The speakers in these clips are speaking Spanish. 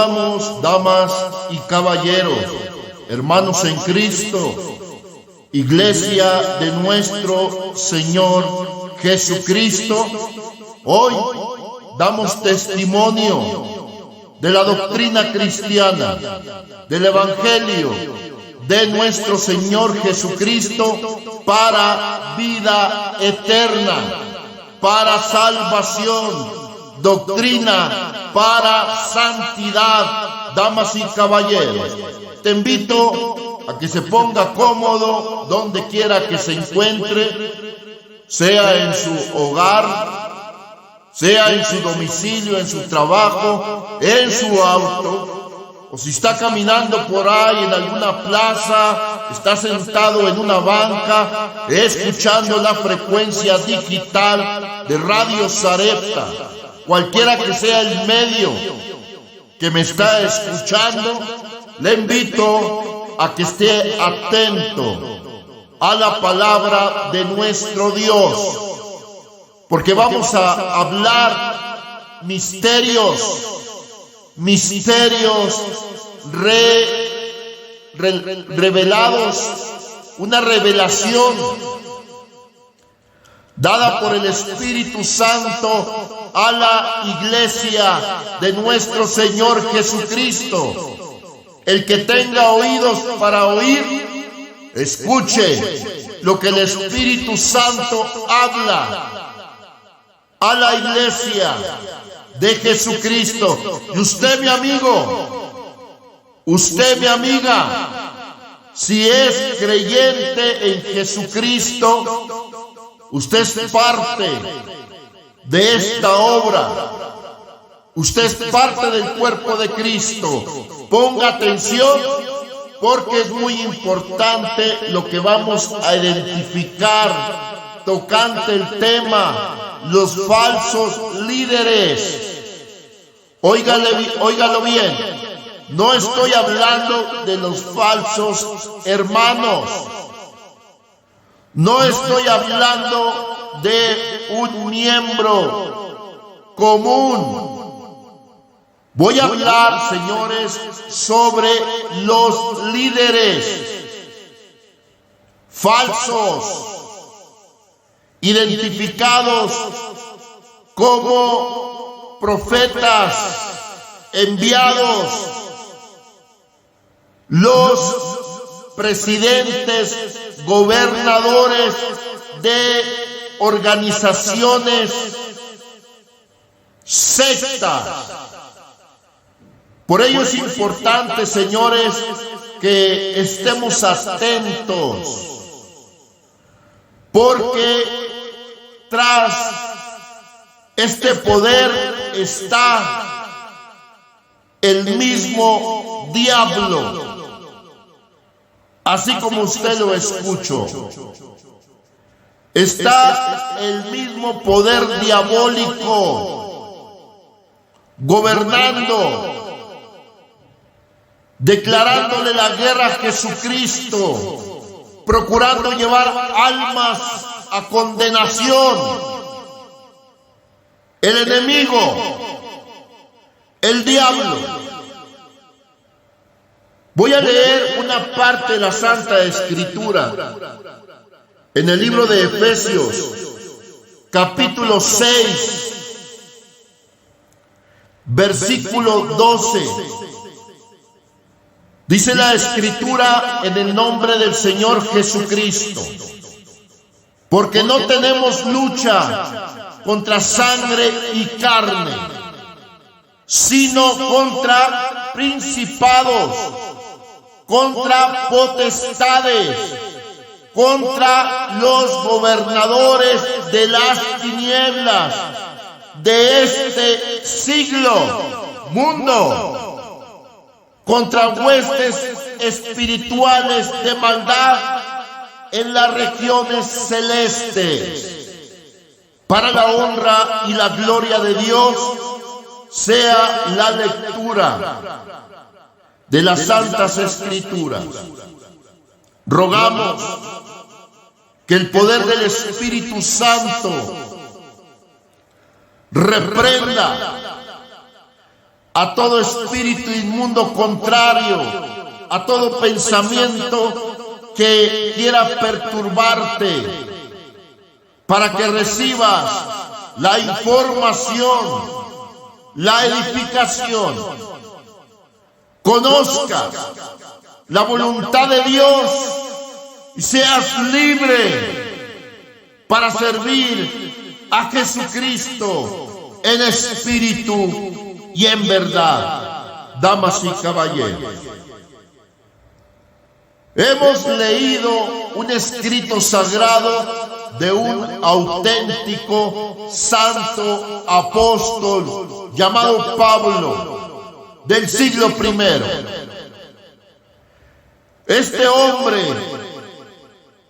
Rogamos, damas y caballeros, hermanos en Cristo, Iglesia de nuestro Señor Jesucristo, hoy damos testimonio de la doctrina cristiana, del Evangelio de nuestro Señor Jesucristo para vida eterna, para salvación, doctrina para santidad. Damas y caballeros, te invito a que se ponga cómodo donde quiera que se encuentre, sea en su hogar, sea en su domicilio, en su trabajo, en su auto, o si está caminando por ahí en alguna plaza, está sentado en una banca, escuchando la frecuencia digital de Radio Sarepta. Cualquiera que sea el medio que me está escuchando, le invito a que esté atento a la palabra de nuestro Dios, porque vamos a hablar misterios revelados, una revelación dada por el Espíritu Santo a la iglesia de nuestro Señor Jesucristo. El que tenga oídos para oír, escuche lo que el Espíritu Santo habla a la iglesia de Jesucristo. Y usted, mi amigo, usted, mi amiga, si es creyente en Jesucristo, usted es parte de esta obra. Usted es parte del cuerpo de Cristo. Ponga atención, porque es muy importante lo que vamos a identificar tocante el tema, los falsos líderes. Óigalo bien, no estoy hablando de los falsos hermanos. No estoy hablando de un miembro común. Voy a hablar, señores, sobre los líderes falsos, identificados como profetas enviados, los presidentes, gobernadores de organizaciones, sectas. Por ello es importante, señores, que estemos atentos, porque tras este poder está el mismo diablo. Así como usted lo escuchó, está el mismo poder diabólico gobernando, declarándole la guerra a Jesucristo, procurando llevar almas a condenación. El enemigo, el diablo. Voy a leer una parte de la Santa Escritura en el libro de Efesios, capítulo 6, versículo 12. Dice la Escritura en el nombre del Señor Jesucristo: porque no tenemos lucha contra sangre y carne, sino contra principados, contra potestades, contra los gobernadores de las tinieblas de este siglo, mundo, contra huestes espirituales de maldad en las regiones celestes. Para la honra y la gloria de Dios sea la lectura de las Santas Escrituras. Rogamos que el poder del Espíritu Santo reprenda a todo espíritu inmundo contrario, a todo pensamiento que quiera perturbarte, para que recibas la información, la edificación, conozcas la voluntad de Dios y seas libre para servir a Jesucristo en espíritu y en verdad. Damas y caballeros, hemos leído un escrito sagrado de un auténtico santo apóstol llamado Pablo, del siglo I. Este hombre,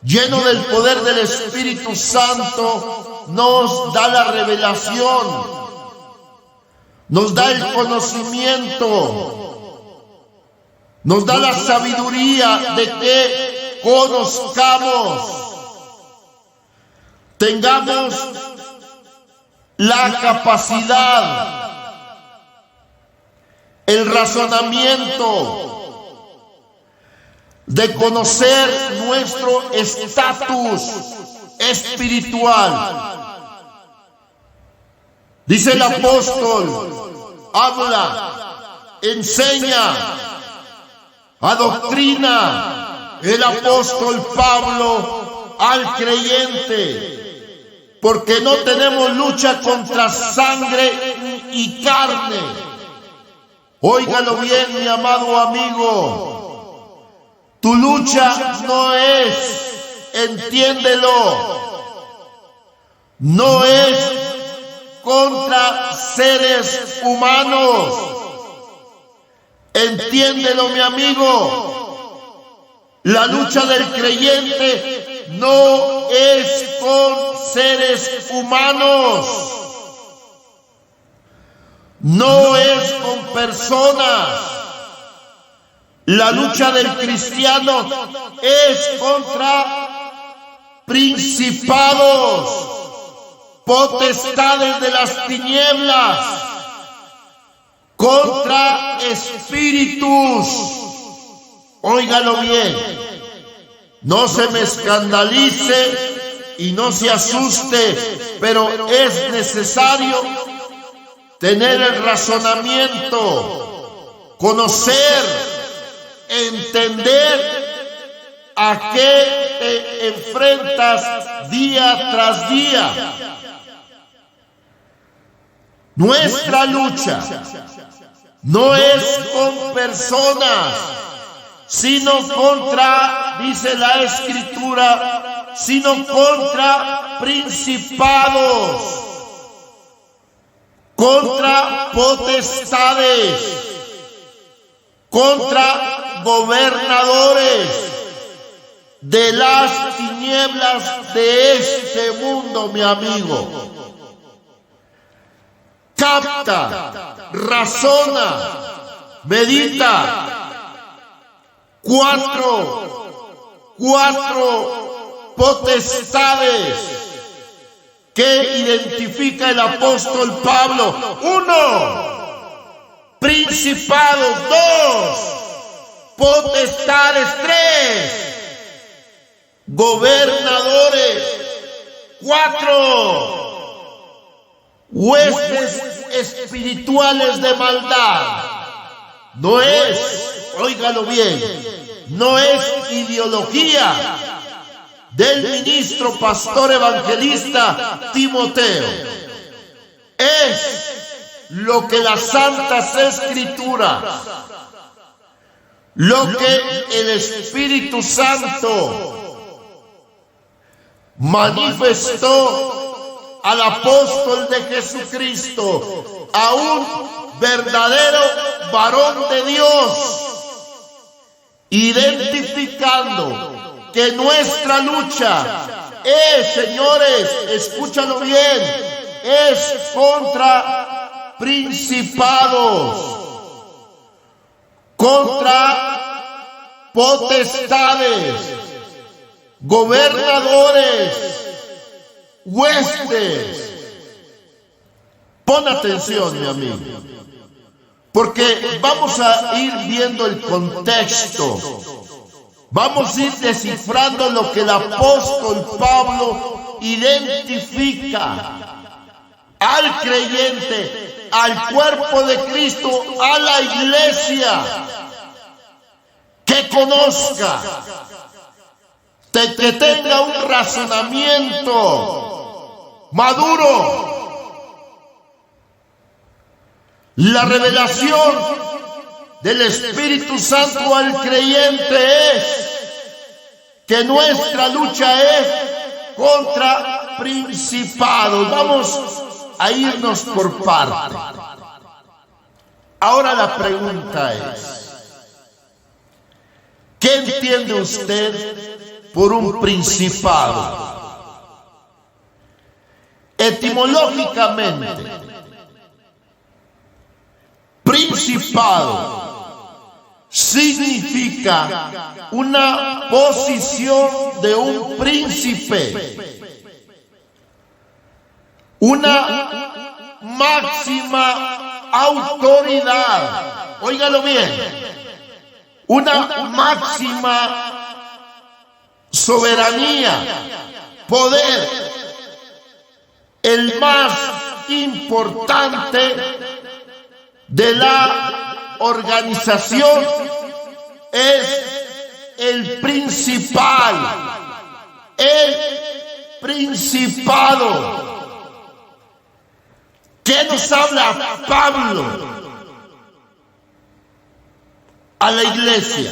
lleno del poder del Espíritu Santo, nos da la revelación, nos da el conocimiento, nos da la sabiduría de que conozcamos, tengamos la capacidad, el razonamiento de conocer nuestro estatus espiritual. Dice el apóstol, habla, enseña, adoctrina el apóstol Pablo al creyente, porque no tenemos lucha contra sangre y carne. Óigalo bien, mi amado amigo. Tu lucha no es, entiéndelo, no es contra seres humanos. Entiéndelo, mi amigo. La lucha del creyente no es con seres humanos, no es con personas. La lucha del cristiano es contra principados, potestades de las tinieblas, contra espíritus. Óigalo bien, no se me escandalice y no se asuste, pero es necesario tener el razonamiento, conocer, entender a qué te enfrentas día tras día. Nuestra lucha no es con personas, sino contra, dice la Escritura, sino contra principados, contra potestades, contra gobernadores de las tinieblas de este mundo, mi amigo. Capta, razona, medita. Cuatro potestades que identifica el apóstol Pablo. 1, principados. 2, potestades. 3, gobernadores. 4, huestes espirituales de maldad. No es, óigalo bien, no es ideología del ministro, pastor, evangelista Timoteo. Es lo que las Santas Escrituras, lo que el Espíritu Santo manifestó al apóstol de Jesucristo, a un verdadero varón de Dios, identificando que nuestra lucha es, señores, escúchalo bien, es contra principados, contra potestades, gobernadores, huestes. Pon atención, mi amigo. Porque vamos a ir viendo el contexto. Vamos a ir descifrando lo que el apóstol Pablo identifica al creyente, al cuerpo de Cristo, a la iglesia, que conozca, que tenga un razonamiento maduro. La revelación del Espíritu Santo al creyente es que nuestra lucha es contra principados. Vamos a irnos por parte. Ahora la pregunta es, ¿qué entiende usted por un principado? Etimológicamente, principado significa una posición de un príncipe, una máxima autoridad. Óigalo bien, una máxima soberanía, poder, el más importante de la organización es el principal, el principado. ¿Qué nos habla Pablo a la iglesia?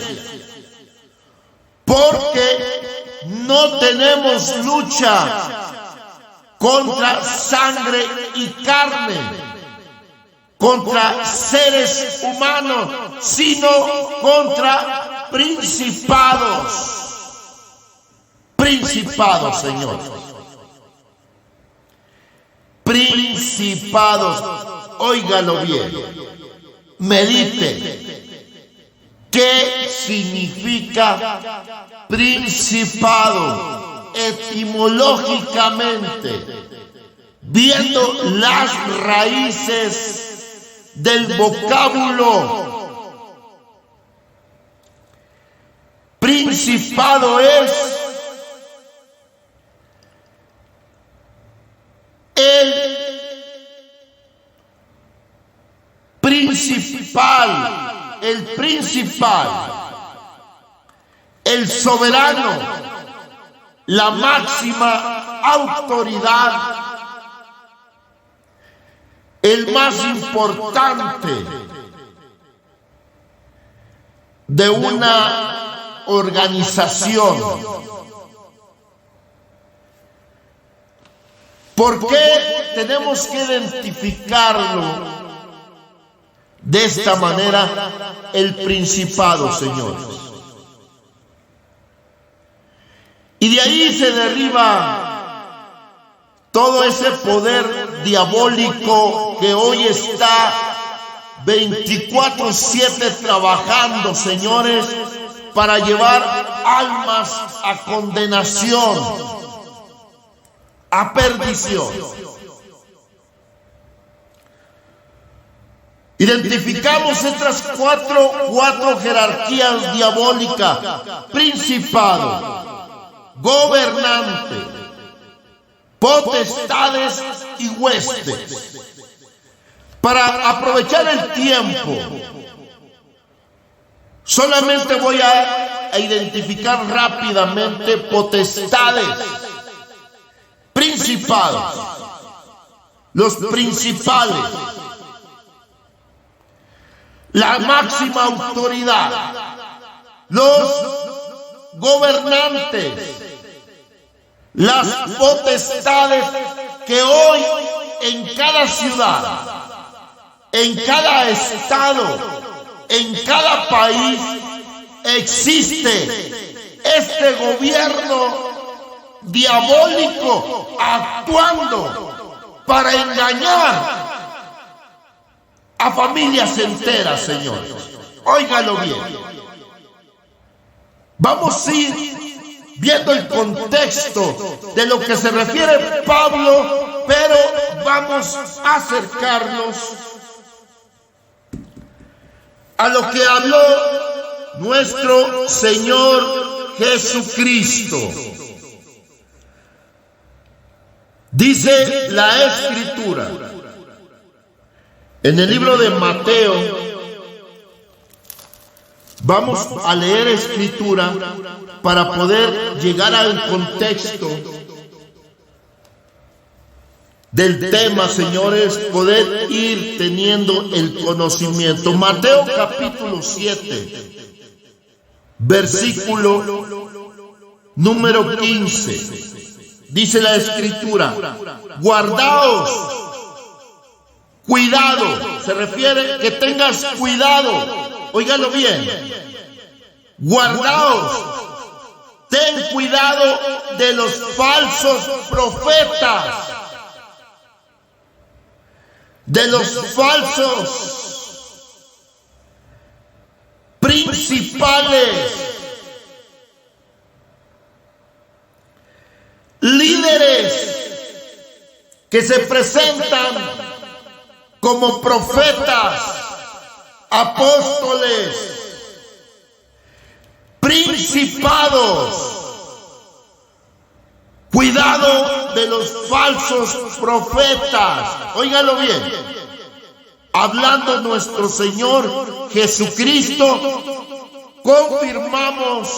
Porque no tenemos lucha contra sangre y carne, contra seres humanos, sino contra principados. Principados, Señor. Principados. Óigalo bien. Medite. ¿Qué significa principado? Etimológicamente, viendo las raíces del vocábulo, principado es el principal, el soberano, la máxima autoridad, el más importante de una organización. ¿Por qué tenemos que identificarlo de esta manera, el principado, señores? Y de ahí se derriba todo ese poder diabólico que hoy está 24/7 trabajando, señores, para llevar almas a condenación, a perdición. Identificamos estas cuatro jerarquías diabólicas: principado, gobernante, potestades y huestes. Para aprovechar el tiempo, solamente voy a identificar rápidamente potestades, principados, los principales, la máxima autoridad, los gobernantes, las potestades que hoy en cada ciudad, en cada estado, en cada país existe este gobierno diabólico actuando para engañar a familias enteras, señores. Óigalo bien. Vamos a ir viendo el contexto de lo que se refiere Pablo, pero vamos a acercarnos a lo que habló nuestro Señor Jesucristo. Dice la Escritura en el libro de Mateo. Vamos a leer Escritura para poder llegar al contexto del tema, señores, poder ir teniendo el conocimiento. Mateo capítulo 7, versículo número 15. Dice la Escritura: guardaos, cuidado, se refiere que tengas cuidado, óigalo bien, guardaos, ten cuidado de los falsos profetas, de los falsos principales, líderes que se presentan como profetas, apóstoles, principados. Cuidado de los falsos profetas. Óigalo bien. Hablando nuestro Señor Jesucristo, confirmamos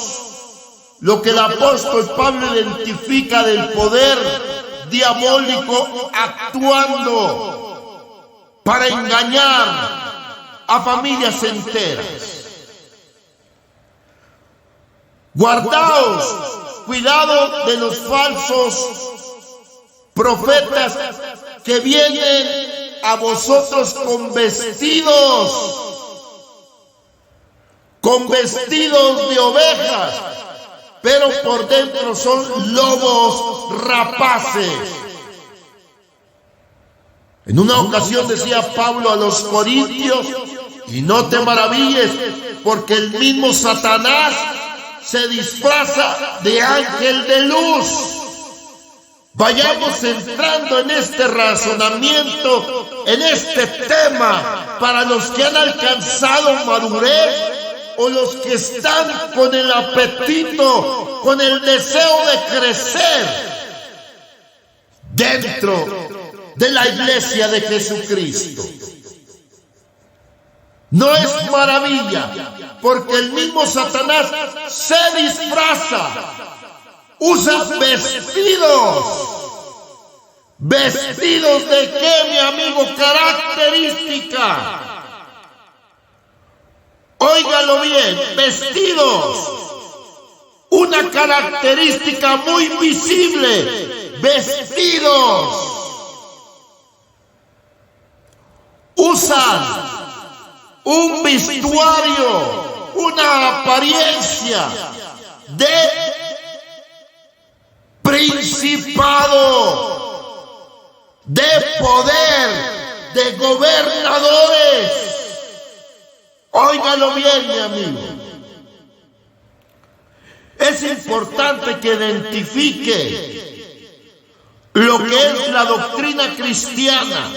lo que el apóstol Pablo identifica del poder diabólico actuando para engañar a familias enteras. Guardaos, cuidado de los falsos profetas que vienen a vosotros con vestidos de ovejas, pero por dentro son lobos rapaces. En una ocasión decía Pablo a los corintios: y no te maravilles, porque el mismo Satanás se disfraza de ángel de luz. Vayamos entrando en este razonamiento, en este tema, para los que han alcanzado madurez o los que están con el apetito, con el deseo de crecer dentro de la iglesia de Jesucristo. No es maravilla, porque el mismo Satanás se disfraza, usa vestidos. ¿Vestidos de qué, mi amigo? Característica. Óigalo bien, vestidos. Una característica muy visible. Vestidos. Usan un vestuario, una apariencia de principado, de poder, de gobernadores. Óigalo bien, mi amigo. Es importante que identifique lo que es la doctrina cristiana.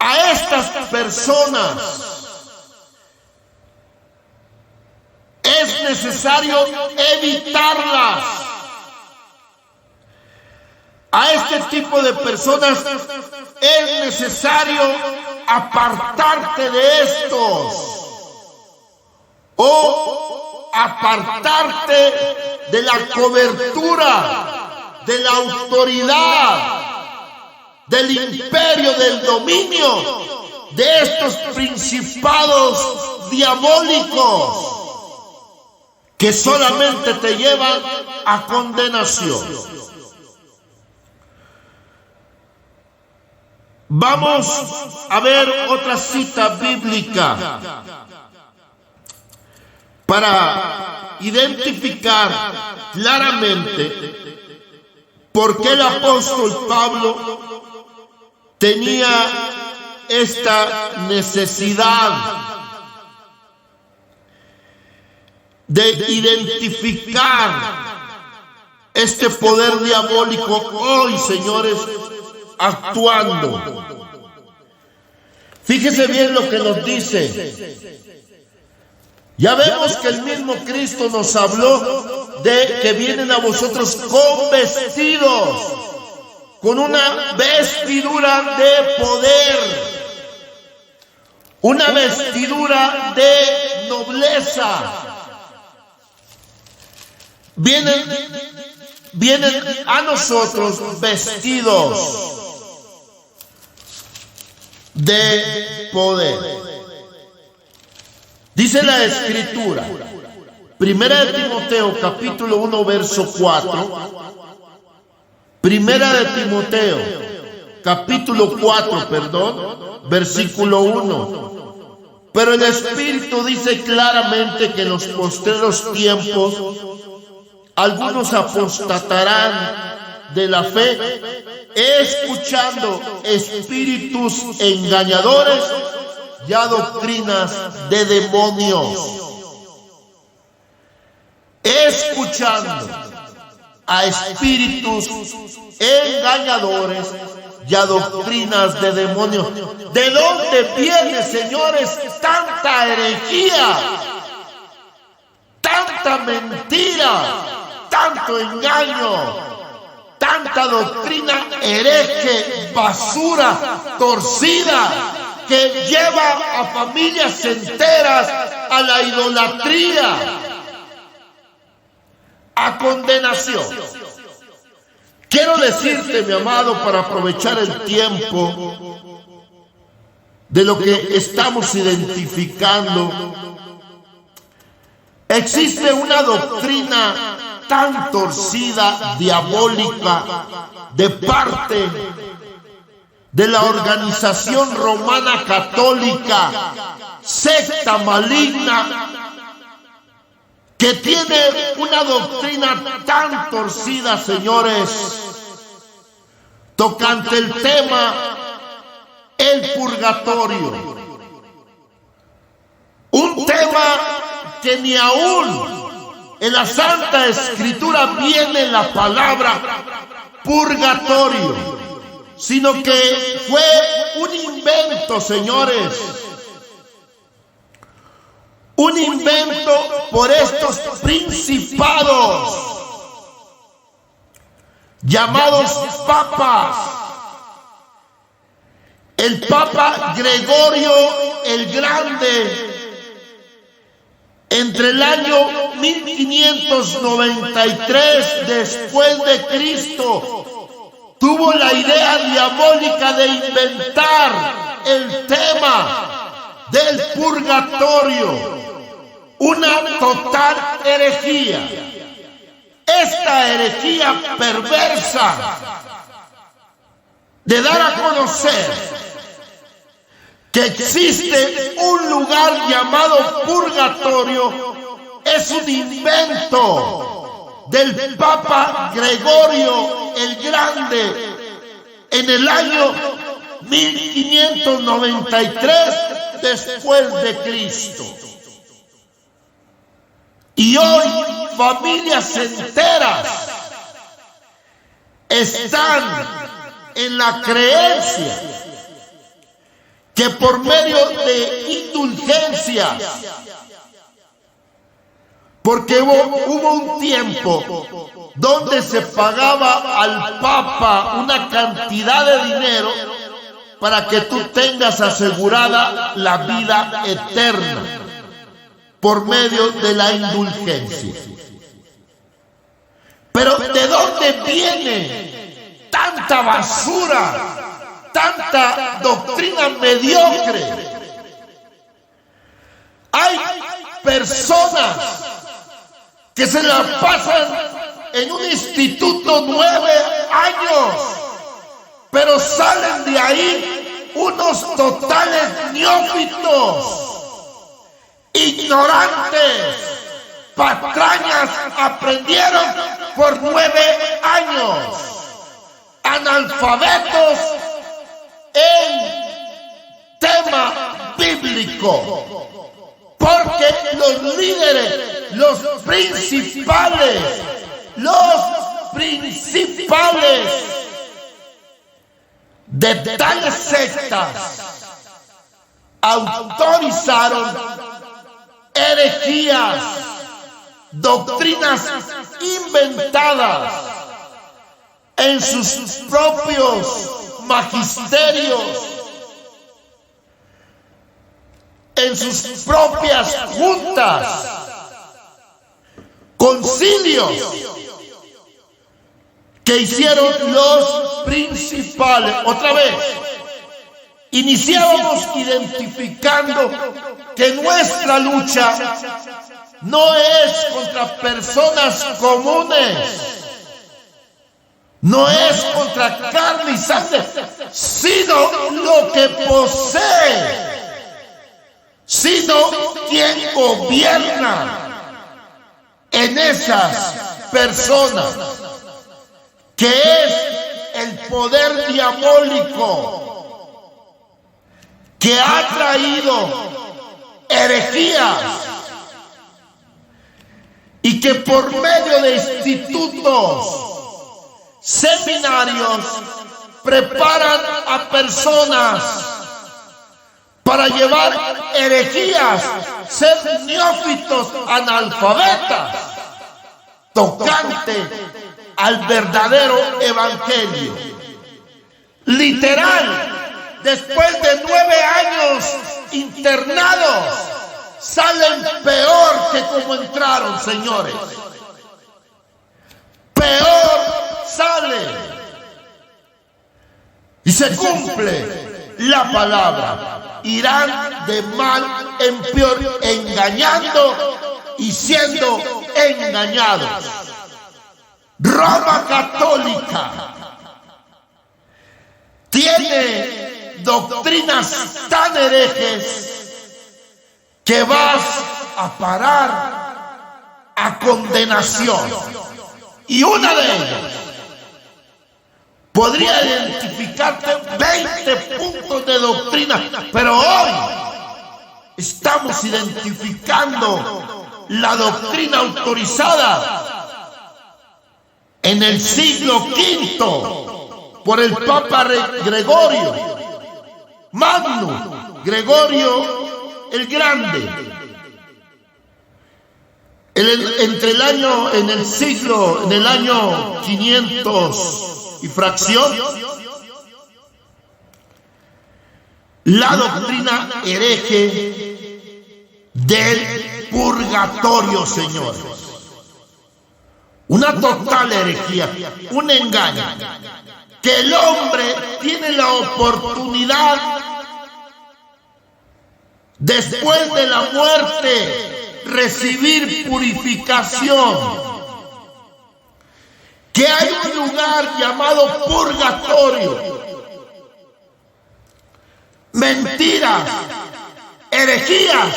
A estas personas es necesario evitarlas. A este tipo de personas es necesario apartarte de estos, o apartarte de la cobertura, de la autoridad, del imperio, del dominio de estos principados diabólicos que solamente te llevan a condenación. Vamos a ver otra cita bíblica para identificar claramente por qué el apóstol Pablo tenía esta necesidad de identificar este poder diabólico hoy, señores, actuando. Fíjese bien lo que nos dice. Ya vemos que el mismo Cristo nos habló de que vienen a vosotros con vestidos, con una vestidura de poder, una vestidura de nobleza. Vienen a nosotros vestidos de poder. Dice la Escritura, Primera de Timoteo, capítulo 1, verso 4. Primera de Timoteo, capítulo 4, versículo 1. Pero el Espíritu dice claramente que en los postreros tiempos algunos apostatarán de la fe, escuchando espíritus engañadores y a doctrinas de demonios. Escuchando a espíritus engañadores y a doctrinas de demonios. ¿De dónde viene, señores, tanta herejía, tanta mentira, tanto engaño, tanta doctrina hereje, basura, torcida, que lleva a familias enteras a la idolatría, a condenación? Quiero decirte, mi amado, para aprovechar el tiempo de lo que estamos identificando, existe una doctrina tan torcida, diabólica, de parte de la organización romana católica, secta maligna, que tiene una doctrina tan torcida, señores, tocante el tema el purgatorio. Un tema que ni aún en la Santa Escritura viene la palabra purgatorio, sino que fue un invento, señores. Un invento por estos principados llamados papas. El Papa Gregorio el Grande, entre el año 1593 después de Cristo, tuvo la idea diabólica de inventar el tema del purgatorio. Una total herejía. Esta herejía perversa de dar a conocer que existe un lugar llamado purgatorio es un invento del Papa Gregorio el Grande en el año 1593 después de Cristo. Y hoy familias enteras están en la creencia que por medio de indulgencias, porque hubo un tiempo donde se pagaba al Papa una cantidad de dinero para que tú tengas asegurada la vida eterna por medio de la indulgencia. Pero ¿de dónde viene tanta basura, tanta doctrina mediocre? Hay personas que se la pasan en un instituto 9 años, pero salen de ahí unos totales neófitos, ignorantes, patrañas, aprendieron por 9 años, analfabetos en tema bíblico, porque los líderes, los principales de tales sectas autorizaron herejías, doctrinas inventadas en sus propios magisterios, en sus propias juntas, concilios que hicieron los principales. Otra vez, iniciábamos identificando que nuestra lucha no es contra personas comunes, no es contra carne y sangre, sino lo que posee, sino quien gobierna en esas personas, que es el poder diabólico que ha traído herejías y que por medio de institutos, seminarios, preparan a personas para llevar herejías, ser neófitos analfabetas, tocante al verdadero evangelio. Literal, después de 9 años internados, salen peor que como entraron, señores. Peor salen. Y se cumple la palabra. Irán de mal en peor, engañando y siendo engañados. Roma Católica tiene doctrinas tan herejes que vas a parar a condenación. Y una de ellas podría identificarte 20 puntos de doctrina, pero hoy estamos identificando la doctrina autorizada en el siglo V por el Papa Gregorio Magno, Gregorio el Grande, en el año 500 y fracción, la doctrina hereje del purgatorio, señores. Una total herejía, un engaño, que el hombre tiene la oportunidad después de la muerte recibir purificación, que hay un lugar llamado purgatorio. Mentiras, herejías,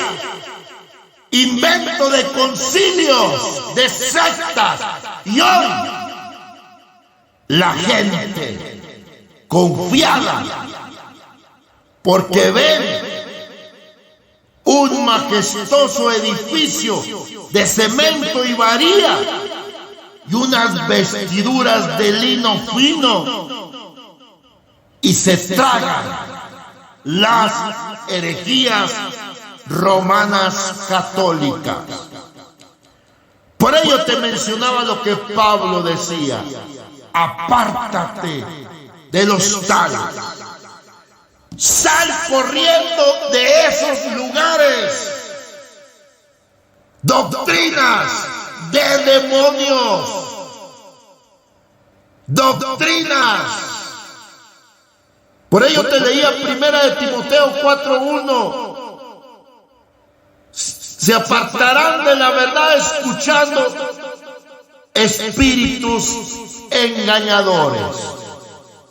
invento de concilios, de sectas. Y hoy la gente confiada porque ven un majestuoso edificio de cemento y varilla y unas vestiduras de lino fino y se tragan las herejías romanas católicas. Por ello te mencionaba lo que Pablo decía: apártate de los tales, sal corriendo de esos lugares, doctrinas de demonios, doctrinas. Por ello te leía 1 de Timoteo 4:1. Se apartarán de la verdad escuchando espíritus engañadores.